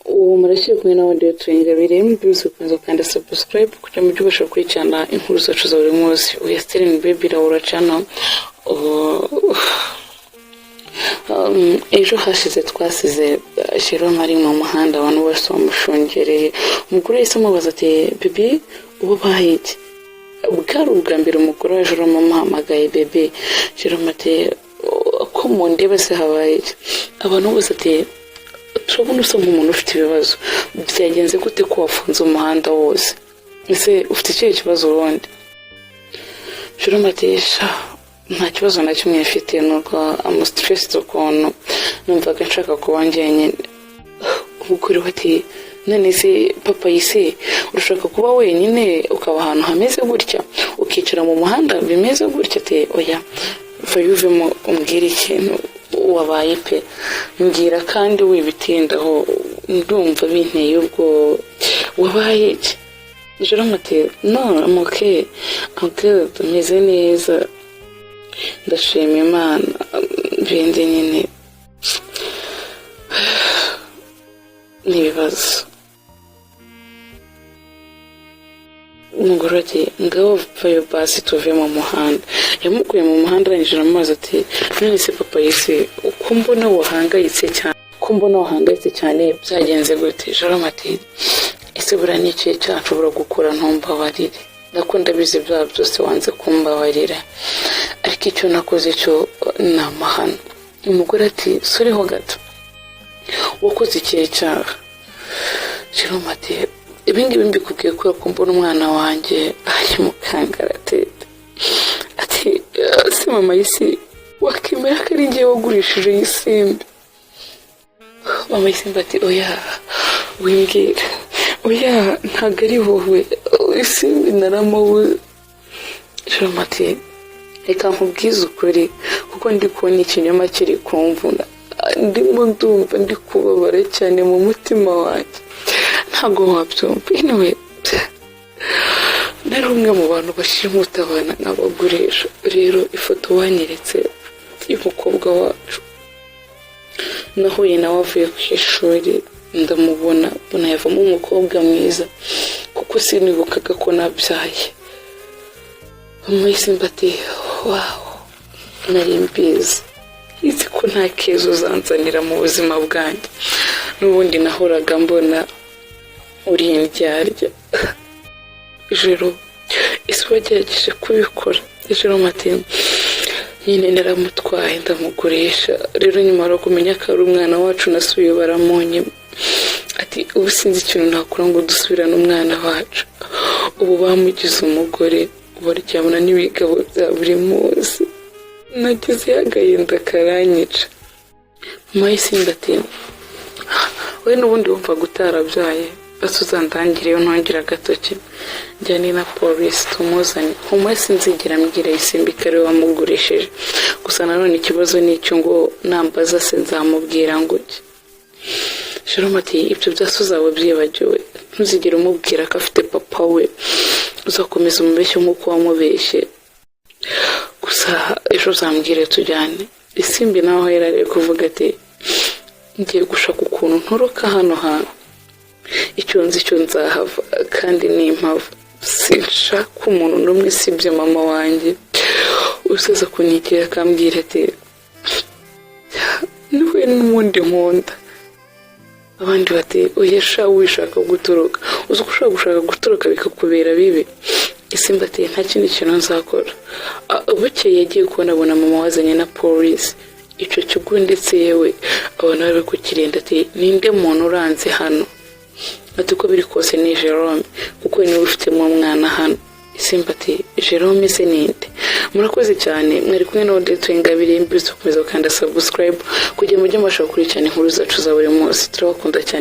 uwo murashyira kumwe na audio Ingabire mbyuze kuza kandi subscribe kugira ngo mubashe gukurikirana inkuru zacu za buri munsi. We are still in Baby Laura channel. Ejo hashize twasize Jerome ari mu muhanda abantu bose bamushungereye. Umugore yahise amubaza ati Baby ubu bahiki bwari ubwa mbere umugore wa Jerome amuhamagaye Baby. Jerome ati ko mu ndebe se habaye iki? Abantu bose ati turabona usa nk'umuntu ufite ibibazo. Byagenze gute ko wafunze umuhanda wose? Ese ufite ikihe kibazo ubundi? Jerome ati nta kibazo na kimwe mfite, nuko I'm stressed ukuntu numvaga nshaka kuba njyenyine. Umugore ati none se papa yise urashaka kuba wenyine ukaba ahantu hameze gutya ukicara mu muhanda bimeze gutya? Ati oya vayuvemo umbwira ikintu wabaye pe, mbwira kandi wibitindaho ndumva binteye ubwo wabaye iki? Jerome ati no I'm okay, I'm good, meze neza ndashima Imana bindi nyine n'ibibazo. Umugore ati ngaho vayo basi tuve mu muhanda. Yamukuye mu muhanda arangije amazi ati none se papa yise uko mbona wahangayitse cyane byagenze gute? Jerome ati ese buriya ni ikihe cyaha nshobora gukora ntumbabarire? Ndakunda bize bya byose wanze kumbabarira, ariko icyo nakoze cyo ni amahano. Umugore ati soreho gato wakoze ikihe cyaha? Jerome ati ibingibi mbikubwiye kubera ko mbona umwana wanjye ayimukangaratete. Ati se mama yisi wakemera ko ari njye wagurishije iyi simbi? Mama y'isimbi ati oya wimbwira, oya ntabwo ari wowe, isimbi naramubuze. Jerome ati reka nkubwize ukuri kuko ndi kubona ikinyoma kiri kumvuna, ndimo ndumva ndi kubabara cyane mu mutima wanjye, ntabwo wabyumva. Anyway nari umwe mu bantu bashimuta abana n'abagurisha. Rero ifoto wanyeretse y'umukobwa wacu nahuye nawe avuye ku ishuri ndamubona mbona yavamo umukobwa mwiza kuko sinibukaga ko nabyaye. Mama y'isimbi ati wow nari mbizi, izi ko nta kezo uzanzanira mu buzima bwanjye, n'ubundi nahoraga mbona uri indyarya. Jero ese wagerageje kubikora? Jerome ati nyine naramutwaye ndamugurisha, rero nyuma yo kumenya ko ari umwana wacu nasubiye baramunyima. Ati ubu sinzi ikintu nakora ngo dusubirane umwana wacu. Ubu bamugize umugore baryamana n'ibigabo bya buri munsi, nagize agahinda karanyica. Mama y'isimbi ati we n'ubundi wumva gutarabyaye basi uzandangireyo ntongera agatoki njyane na polisi tumuzane. Mama sinzigera mbwira Isimbi ko ari we wamugurishije, gusa nanone ikibazo ni icyo ngo nambaza se nzamubwira ngo iki? Jerome ati ibyo byose uzawe byibagiwe, ntuzigere umubwira ko afite papa we, uzakomeza umubeshye nk'uko wamubeshye, gusa ejo uzambwire tujyane. Isimbi naho yarari kuvuga ati ngiye gushaka ukuntu ntoroka hano hantu, icyo nzi cyo nzahava kandi ni impamvu sinshaka umuntu n'umwe sibye mama wanjye usaza kunyegera akambwira ati niwe n'ubundi nkunda. Abandi bati oya sha wishaka gutoroka, uzi ko ushaka gushaka gutoroka bikakubera bibi. Isimbi ati nta kindi kintu nzakora. Bukeye yagiye kubona abona mama wazanye na polisi icyo kigo ndetse yewe abantu bari kukirinda. Ati ninde muntu uranze hano? Ati ko biri kose ni Jerome kuko niwe ufitemo umwana hano. Isimbi ati Jerome se ninde? Murakoze cyane, mwari kumwe na audio Ingabire mbyuze komeza kandi subscribe kugira mujye mubasha gukurikirana inkuru zacu za buri munsi. Turabakunda cyane.